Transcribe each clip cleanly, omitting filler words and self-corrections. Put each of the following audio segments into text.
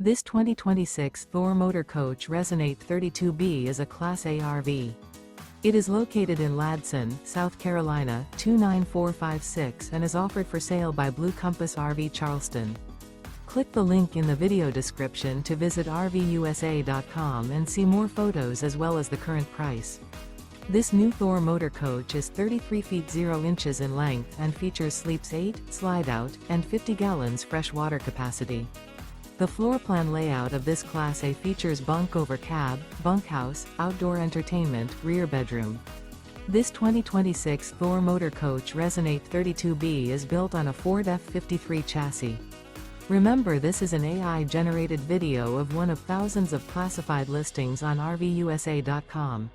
This 2026 Thor Motor Coach Resonate 32B is a Class A RV. It is located in Ladson, South Carolina, 29456 and is offered for sale by Blue Compass RV Charleston. Click the link in the video description to visit RVUSA.com and see more photos as well as the current price. This new Thor Motor Coach is 33 feet 0 inches in length and features sleeps 8, Slideout, and 50 gallons fresh water capacity. The floor plan layout of this Class A features Bunk Over Cab, Bunkhouse, outdoor entertainment, rear bedroom. This 2026 Thor Motor Coach Resonate 32B is built on a Ford F53 chassis. Remember, this is an AI-generated video of one of thousands of classified listings on RVUSA.com.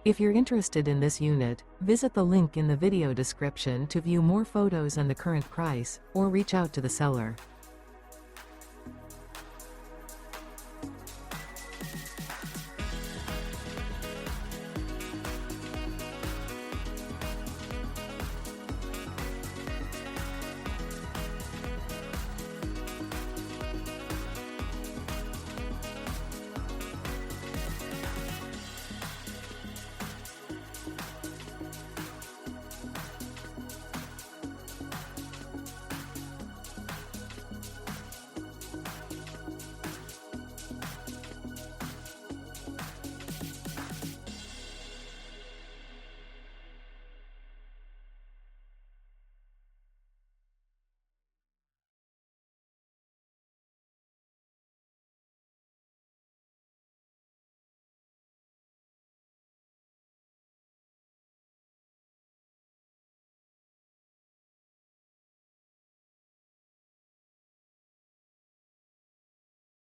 If you're interested in this unit, visit the link in the video description to view more photos and the current price, or reach out to the seller.